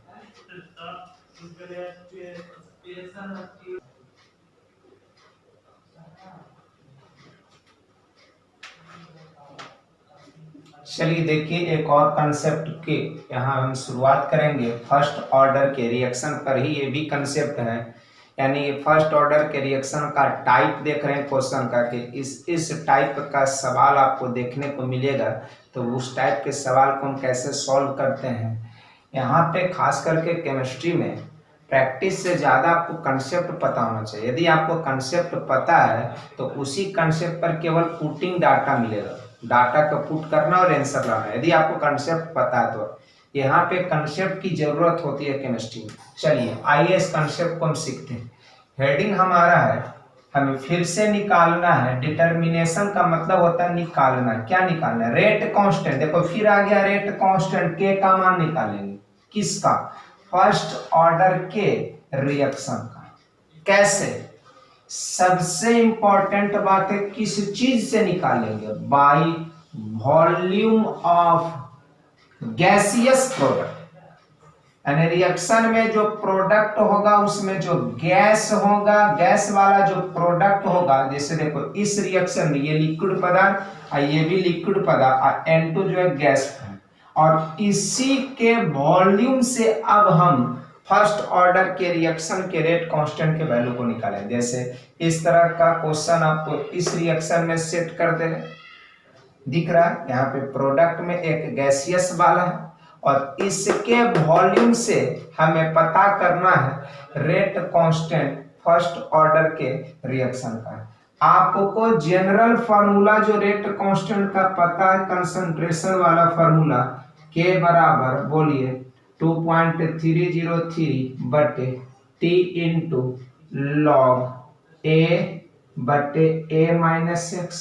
चलिए देखिए एक और कंसेप्ट के यहाँ हम शुरुआत करेंगे फर्स्ट ऑर्डर के रिएक्शन पर ही। ये भी कंसेप्ट है, यानी ये फर्स्ट ऑर्डर के रिएक्शन का टाइप देख रहे हैं क्वेश्चन का कि इस टाइप का सवाल आपको देखने को मिलेगा, तो उस टाइप के सवाल को हम कैसे सॉल्व करते हैं। यहाँ पे खास करके केमिस्ट्री में प्रैक्टिस से ज़्यादा आपको कंसेप्ट पता होना चाहिए। यदि आपको कंसेप्ट पता है तो उसी कंसेप्ट पर केवल पुटिंग डाटा मिलेगा, डाटा का पुट करना और आंसर लाना। यदि आपको कंसेप्ट पता है तो यहाँ पे कंसेप्ट की जरूरत होती है केमिस्ट्री में। चलिए आइए इस कंसेप्ट को हम सीखते हैं। हेडिंग हमारा है, हमें फिर से निकालना है, डिटर्मिनेशन का मतलब होता है निकालना। क्या निकालना है, रेट कांस्टेंट। देखो फिर आ गया रेट कांस्टेंट, के का मान निकालेंगे, किसका, फर्स्ट ऑर्डर के रिएक्शन का। कैसे, सबसे इंपॉर्टेंट बात है किस चीज से निकालेंगे, by volume of gaseous product. यानी रिएक्शन में जो प्रोडक्ट होगा उसमें जो गैस होगा, गैस वाला जो प्रोडक्ट होगा, जैसे देखो इस रिएक्शन में ये लिक्विड पदार्थ और ये भी लिक्विड पदार्थ और N2 जो है गैस है, और इसी के वॉल्यूम से अब हम फर्स्ट ऑर्डर के रिएक्शन के रेट कांस्टेंट के वैल्यू को निकालें। जैसे इस तरह का क्वेश्चन आपको इस रिएक्शन में सेट कर दे, दिख रहा है यहाँ पे प्रोडक्ट में एक गैसियस वाला है और इसके वॉल्यूम से हमें पता करना है रेट कांस्टेंट फर्स्ट ऑर्डर के रिएक्शन का। आपको जनरल फार्मूला जो रेट कांस्टेंट का पता है, कंसंट्रेशन वाला फार्मूला के बराबर बोलिए 2.303 बटे टी इंटू लॉग ए बटे ए माइनस एक्स।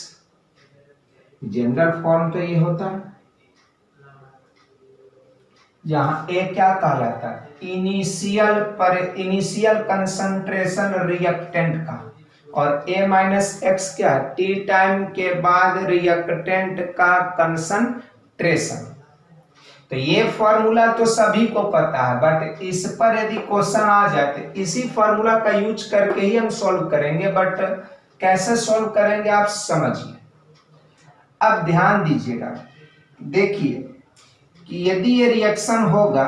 जनरल फॉर्म तो ये होता है, जहां ए क्या कहलाता है, इनिशियल कंसंट्रेशन रिएक्टेंट का, और ए माइनस एक्स क्या है, टी टाइम के बाद रिएक्टेंट का कंसंट्रेशन। तो ये फॉर्मूला तो सभी को पता है, बट इस पर यदि क्वेश्चन आ जाए तो इसी फॉर्मूला का यूज करके ही हम सॉल्व करेंगे। बट कैसे सॉल्व करेंगे आप समझिए। अब ध्यान दीजिएगा, देखिए कि यदि ये रिएक्शन होगा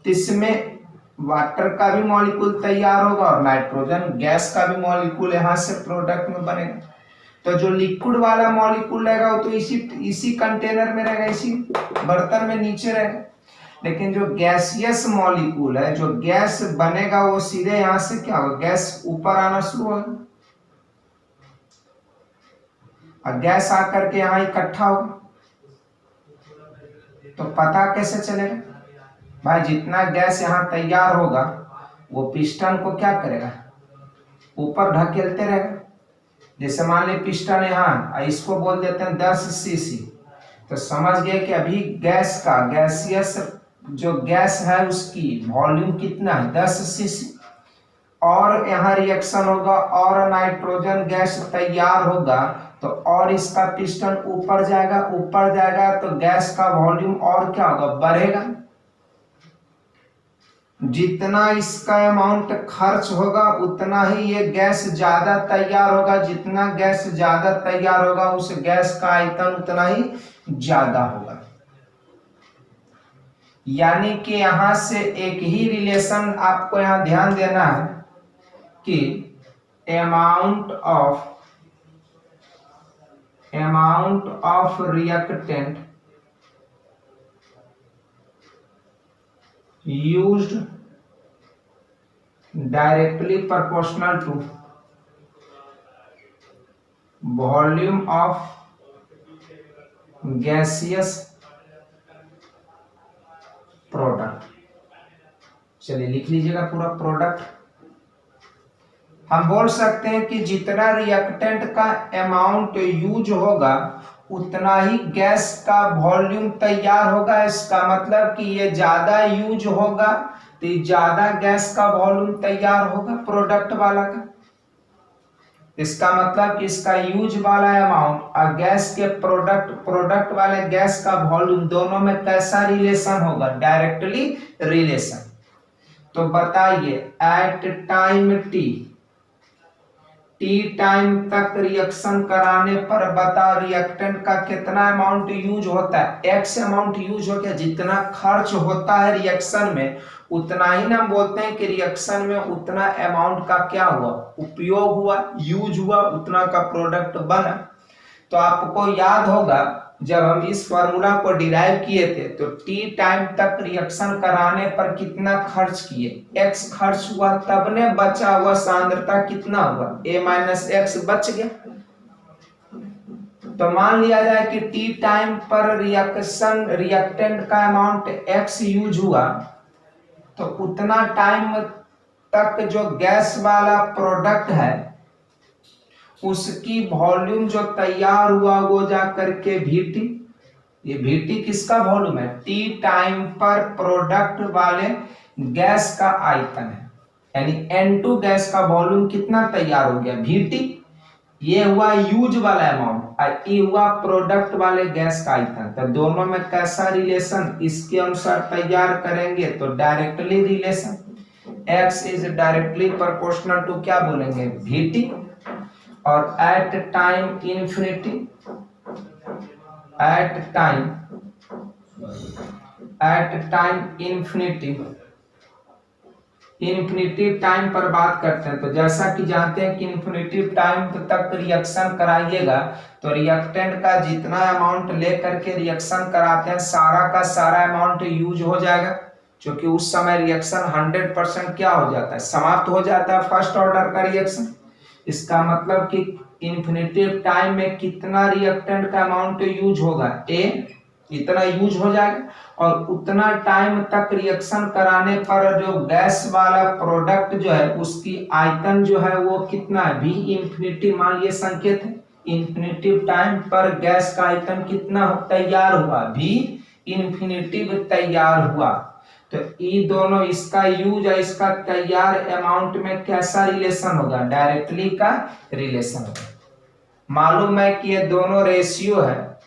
तो इसमें वाटर का भी मॉलिक्यूल तैयार होगा और नाइट्रोजन गैस का भी मॉलिक्यूल यहां से प्रोडक्ट में बनेगा। तो जो लिक्विड वाला मॉलिक्यूल रहेगा वो तो इसी कंटेनर में रहेगा, इसी बर्तन में नीचे रहेगा। लेकिन जो गैसियस मॉलिक्यूल है, जो गैस बनेगा, वो सीधे यहां से क्या होगा, गैस ऊपर आना शुरू होगा और गैस आकर के यहां इकट्ठा होगा। तो पता कैसे चलेगा भाई, जितना गैस यहां तैयार होगा वो पिस्टन को क्या करेगा, ऊपर ढकेलते रहेगा। जैसे मान ली पिस्टन यहाँ, इसको बोल देते हैं 10 सीसी, तो समझ गए कि अभी गैस का गैसियस जो गैस है उसकी वॉल्यूम कितना है, 10 सीसी। और यहाँ रिएक्शन होगा और नाइट्रोजन गैस तैयार होगा, तो और इसका पिस्टन ऊपर जाएगा तो गैस का वॉल्यूम और क्या होगा, बढ़ेगा। जितना इसका अमाउंट खर्च होगा उतना ही ये गैस ज्यादा तैयार होगा। जितना गैस ज्यादा तैयार होगा उस गैस का आयतन उतना ही ज्यादा होगा। यानी कि यहां से एक ही रिलेशन आपको यहां ध्यान देना है कि amount of reactant used directly proportional to volume of gaseous product। चलिए लिख लीजिएगा पूरा प्रोडक्ट। हम बोल सकते हैं कि जितना रिएक्टेंट का अमाउंट यूज होगा उतना ही गैस का वॉल्यूम तैयार होगा। इसका मतलब कि ये ज्यादा यूज होगा तो ज्यादा गैस का वॉल्यूम तैयार होगा प्रोडक्ट वाला का। इसका मतलब कि इसका यूज वाला अमाउंट और गैस के प्रोडक्ट वाले गैस का वॉल्यूम दोनों में कैसा रिलेशन होगा, डायरेक्टली रिलेशन। तो बताइए एट टाइम टी टाइम तक रिएक्शन कराने पर बता रिएक्टेंट का कितना अमाउंट यूज होता है, एक्स अमाउंट यूज हो गया। जितना खर्च होता है रिएक्शन में उतना ही ना बोलते हैं कि रिएक्शन में उतना अमाउंट का क्या हुआ, उपयोग हुआ, यूज हुआ, उतना का प्रोडक्ट बना। तो आपको याद होगा जब हम इस फॉर्मूला को डिराइव किए थे तो टी टाइम तक रिएक्शन कराने पर कितना खर्च किए, एक्स खर्च हुआ, तब ने बचा हुआ सांद्रता कितना हुआ, ए माइनस एक्स बच गया। तो मान लिया जाए कि टी टाइम पर रिएक्टेंट का अमाउंट एक्स यूज हुआ, तो उतना टाइम तक जो गैस वाला प्रोडक्ट है उसकी वॉल्यूम जो तैयार हुआ वो जा करके VT, ये VT किसका वॉल्यूम है, टी टाइम पर प्रोडक्ट वाले गैस का आयतन है। यानी N2 गैस का वॉल्यूम कितना तैयार हो गया, VT। ये हुआ यूज वाला अमाउंट और ये हुआ प्रोडक्ट वाले गैस का आयतन। तो दोनों में कैसा रिलेशन, इसके अनुसार तैयार करेंगे तो directly relation, X is directly proportional to क्या बोलेंगे, VT। और at time infinity, at time infinity infinitive time पर बात करते हैं, तो जैसा कि जानते हैं कि इन्फिनिटिव टाइम तक रिएक्शन कराइएगा तो रिएक्टेंट का जितना अमाउंट लेकर के रिएक्शन कराते हैं सारा का सारा अमाउंट यूज हो जाएगा, क्योंकि उस समय रिएक्शन 100% क्या हो जाता है, समाप्त हो जाता है फर्स्ट ऑर्डर का रिएक्शन। इसका मतलब कि इन्फिनिटिव टाइम में कितना रिएक्टेंट का अमाउंट यूज होगा, ए इतना यूज हो जाएगा, और उतना टाइम तक रिएक्शन कराने पर जो गैस वाला प्रोडक्ट जो है उसकी आयतन जो है वो कितना है, भी इंफिनिटी, मान लिए संकेत है, इंफिनिटिव टाइम पर गैस का आयतन कितना तैयार हुआ, भी इंफिनिटिव तैयार हुआ। तो ये दोनों, इसका यूज और इसका तैयार अमाउंट में कैसा रिलेशन होगा, डायरेक्टली का रिलेशन होगा। मालूम है कि ये दोनों रेशियो है,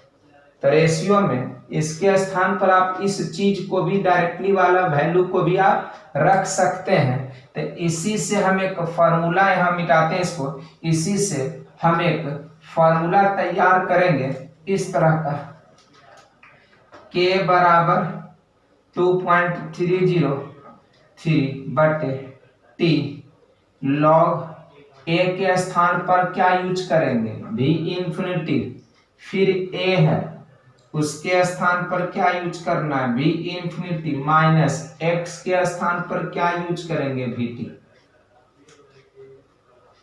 तो रेशियो में इसके स्थान पर आप इस चीज को भी, डायरेक्टली वाला वैल्यू को भी आप रख सकते हैं। तो इसी से हम एक फॉर्मूला यहाँ मिटाते हैं इसको, इसी से हम एक फॉर्मूला तैयार करेंगे इस तरह का, K बराबर 2.303/T log A के स्थान पर क्या यूज करेंगे, भी इंफिनिटी, फिर A है उसके स्थान पर क्या यूज करना है, भी इंफिनिटी, माइनस x के स्थान पर क्या यूज करेंगे, VT।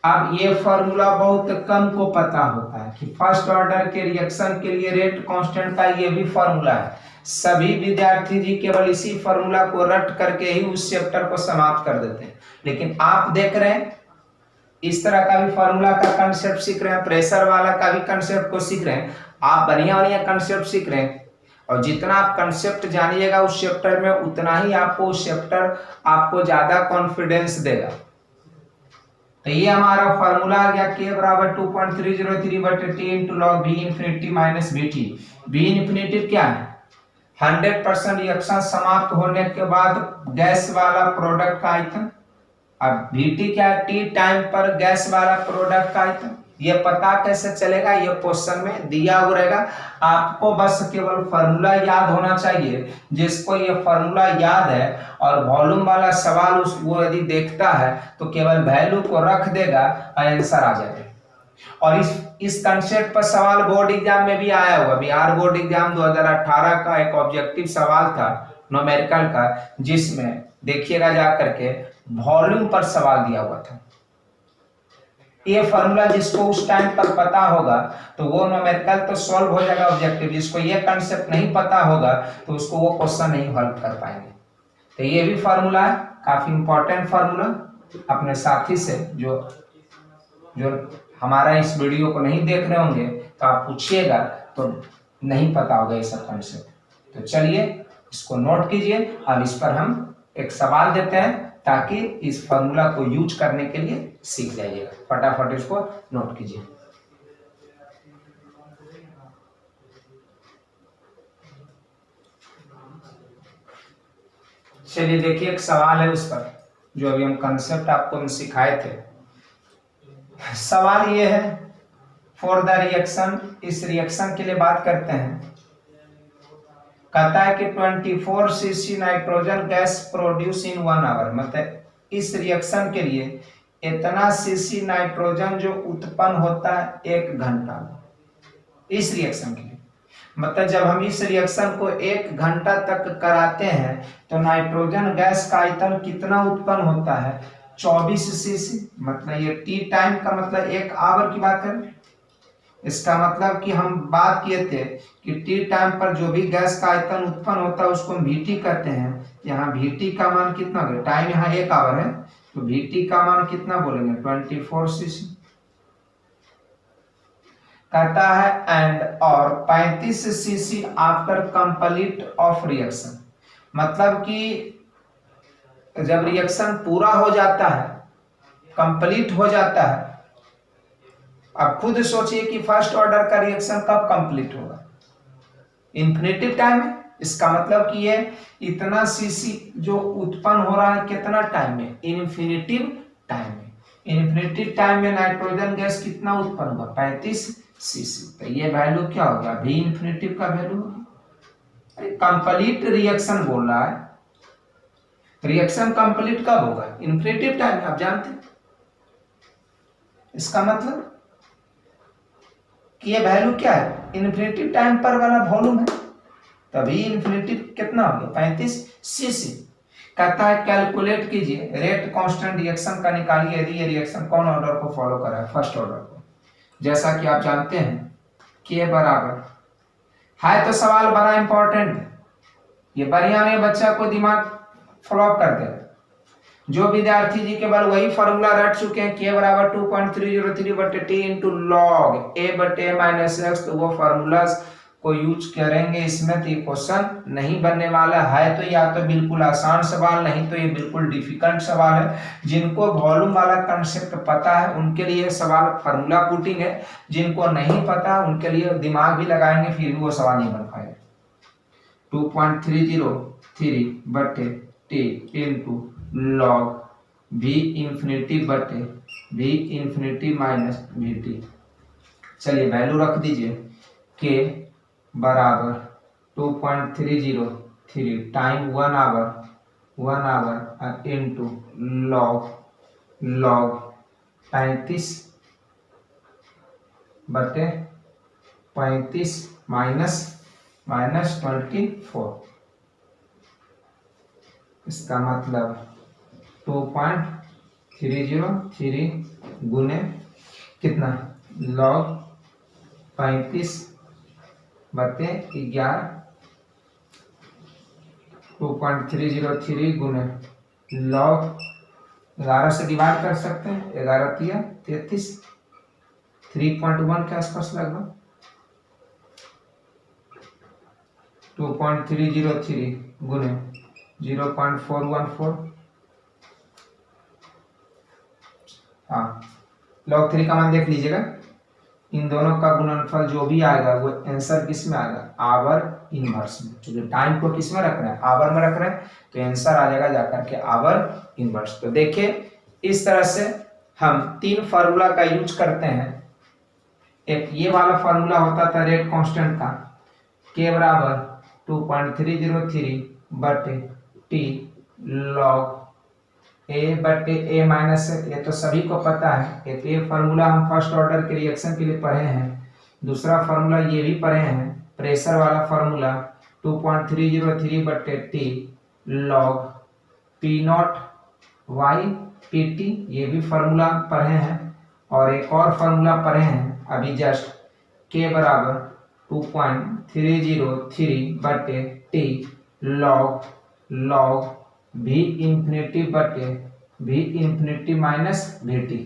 अब ये फॉर्मूला बहुत कम को पता होता है कि फर्स्ट ऑर्डर के रिएक्शन के लिए रेट कांस्टेंट का ये भी फॉर्मूला है। सभी विद्यार्थी जी केवल इसी फॉर्मूला को रट करके ही उस चैप्टर को समाप्त कर देते हैं, लेकिन आप देख रहे हैं इस तरह का भी फॉर्मूला का कंसेप्ट सीख रहे हैं, प्रेशर वाला का भी कंसेप्ट को सीख रहे हैं, आप बढ़िया बढ़िया कंसेप्ट सीख रहे हैं। और जितना आप कंसेप्ट जानिएगा उस चैप्टर में, उतना ही आपको उस चैप्टर आपको ज्यादा कॉन्फिडेंस देगा। तो ये हमारा फॉर्मूला आ गया, K बराबर 2.303/T into log V infinity minus VT। V infinity क्या है, 100% रिएक्शन समाप्त होने के बाद गैस वाला प्रोडक्ट का आयतन। अब VT क्या है, T टाइम पर गैस वाला प्रोडक्ट का आयतन। ये पता कैसे चलेगा, ये क्वेश्चन में दिया हुआ रहेगा, आपको बस केवल फॉर्मूला याद होना चाहिए। जिसको ये फॉर्मूला याद है और वॉल्यूम वाला सवाल वो यदि देखता है तो केवल वैल्यू को रख देगा और आंसर आ जाएगा। और इस कंसेप्ट पर सवाल बोर्ड एग्जाम में भी आया हुआ, बिहार बोर्ड एग्जाम 2018 का एक ऑब्जेक्टिव सवाल था न्यूमेरिकल का, जिसमें देखिएगा जा करके वॉल्यूम पर सवाल दिया हुआ था। ये फॉर्मूला जिसको उस टाइम पर पता होगा तो वो न्यूमेरिकल तो सॉल्व हो जाएगा ऑब्जेक्टिव, जिसको ये कंसेप्ट नहीं पता होगा तो उसको वो क्वेश्चन नहीं हल कर पाएंगे। तो ये भी फॉर्मूला है, काफी इंपॉर्टेंट फॉर्मूला। अपने साथी से जो हमारा इस वीडियो को नहीं देख रहे होंगे तो आप पूछिएगा, तो नहीं पता होगा ये सब कंसेप्ट। तो चलिए इसको नोट कीजिए। अब इस पर हम एक सवाल देते हैं ताकि इस फॉर्मूला को यूज करने के लिए सीख जाइएगा। फटाफट इसको नोट कीजिए। चलिए देखिए, एक सवाल है उस पर जो अभी हम कंसेप्ट आपको हम सिखाए थे। सवाल ये है, फॉर द रिएक्शन, इस रिएक्शन के लिए बात करते हैं। कहता है कि 24 cc nitrogen gas produce in 1 hour, मतलब इस रिएक्शन के लिए इतना सीसी नाइट्रोजन जो उत्पन्न होता है 1 घंटा में। इस रिएक्शन के लिए मतलब जब हम इस रिएक्शन को 1 घंटा तक कराते हैं तो नाइट्रोजन गैस का आयतन कितना उत्पन्न होता है, 24 cc। मतलब ये टी टाइम का मतलब 1 आवर की बात करें। इसका मतलब कि हम बात किए थे कि टी टाइम पर जो भी गैस का आयतन उत्पन्न होता है उसको हम VT कहते हैं। यहाँ VT का मान कितना होगा, टाइम यहाँ 1 आवर है तो VT का मान कितना बोलेंगे, 24 cc। कहता है एंड और 35 cc after complete of reaction, मतलब कि जब रिएक्शन पूरा हो जाता है, कंप्लीट हो जाता है। अब खुद सोचिए कि फर्स्ट ऑर्डर का रिएक्शन कब कंप्लीट होगा, इंफिनिटिव टाइम है। इसका मतलब कि ये इतना सीसी जो उत्पन्न हो रहा है कितना टाइम में, इन्फिनिटिव टाइम में। इन्फिनिटिव टाइम में नाइट्रोजन गैस कितना उत्पन्न होगा, 35 cc। तो ये वैल्यू क्या होगा, भी इंफिनिटिव का वैल्यू होगा। कंप्लीट रिएक्शन बोल रहा है रिएक्शन कंप्लीट कब होगा? इन्फिनिटिव टाइम, आप जानते हैं। इसका मतलब कि ये वैल्यू क्या है? इन्फिनिटिव टाइम पर वाला वॉल्यूम है, तभी इन्फिनिटिव कितना हो गया? 35 cc। कहता है कैलकुलेट कीजिए रेट कांस्टेंट रिएक्शन का, निकालिए यदि ये रिएक्शन कौन ऑर्डर को फॉलो कर रहा है? फर्स्ट ऑर्डर को। जैसा कि आप जानते हैं के बराबर है, तो सवाल बड़ा इंपॉर्टेंट है, ये बढ़िया में बच्चा को दिमाग फ्लॉप कर देगा। जो विद्यार्थी जी केवल वही फॉर्मूला रट चुके हैं, के बराबर 2.303 बटे टी इंटू लॉग ए बटे माइनस एक्स, तो वो फॉर्मूलाज को यूज करेंगे इसमें, तो ये क्वेश्चन नहीं बनने वाला है। तो या तो बिल्कुल आसान सवाल, नहीं तो ये बिल्कुल डिफिकल्ट सवाल है। जिनको वॉल्यूम वाला कंसेप्ट पता है उनके लिए सवाल फार्मूला पुटिंग है, जिनको नहीं पता उनके लिए दिमाग भी लगाएंगे फिर भी वो सवाल नहीं बन पाएगा। 2.303 बटे T into log v infinity बटे v infinity minus we T. चलिए वैल्यू रख दीजिए, के बराबर 2.303 टाइम 1 आवर इंटू लॉग 35 बटे 35 माइनस 24। इसका मतलब 2.303 गुने कितना? लॉग 35 बटे 11, 2.303 गुने लॉग 11 से डिवाइड कर सकते हैं, 11 तिया 33, 3.1 के आसपास लगभग। 2.303 गुने 0.414, हाँ लॉग 3 का मान देख लीजिएगा। इन दोनों का गुणनफल जो भी आएगा वो आंसर किस में आएगा? आवर इनवर्स में। क्योंकि टाइम को किस में रख रहे हैं? आवर में रख रहे हैं, तो आंसर आ जाएगा जाकर के आवर इनवर्स। तो देखिए इस तरह से हम 3 फार्मूला का यूज करते हैं। एक ये वाला फार्मूला होता था रेट कांस्टेंट का, के बराबर 2.303 बटे टी लॉग ए बटे ए माइनस, ये तो सभी को पता है। एक ये फार्मूला हम फर्स्ट ऑर्डर के रिएक्शन के लिए पढ़े हैं, दूसरा फार्मूला ये भी पढ़े हैं, प्रेशर वाला फार्मूला 2.303 बटे T log P naught Y P T, ये भी फार्मूला पढ़े हैं। और एक और फार्मूला पढ़े हैं अभी जस्ट, के बराबर 2.303 बटे टी लॉग भी इंफिनिटी बटे भी इंफिनिटी माइनस वी टी।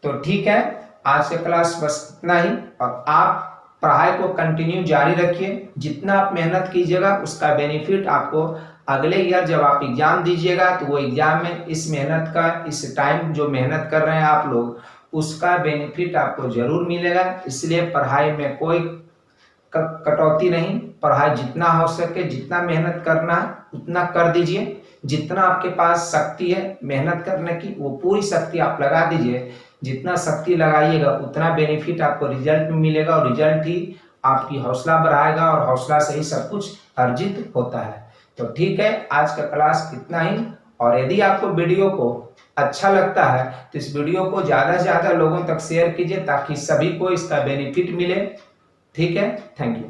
तो ठीक है, आज के क्लास बस इतना ही, और आप पढ़ाई को कंटिन्यू जारी रखिए। जितना आप मेहनत कीजिएगा उसका बेनिफिट आपको अगले ईयर जब आप एग्जाम दीजिएगा, तो वो एग्जाम में इस मेहनत का, इस टाइम जो मेहनत कर रहे हैं आप लोग, उसका बेनिफिट आपको जरूर मिलेगा। इसलिए पढ़ाई में कोई कटौती नहीं, पढ़ाई जितना हो सके, जितना मेहनत करना है उतना कर दीजिए। जितना आपके पास शक्ति है मेहनत करने की, वो पूरी शक्ति आप लगा दीजिए। जितना शक्ति लगाइएगा उतना बेनिफिट आपको रिजल्ट में मिलेगा, और रिजल्ट ही आपकी हौसला बढ़ाएगा, और हौसला से ही सब कुछ अर्जित होता है। तो ठीक है, आज का क्लास इतना ही। और यदि आपको वीडियो को अच्छा लगता है तो इस वीडियो को ज़्यादा से ज़्यादा लोगों तक शेयर कीजिए, ताकि सभी को इसका बेनिफिट मिले। ठीक है, थैंक यू।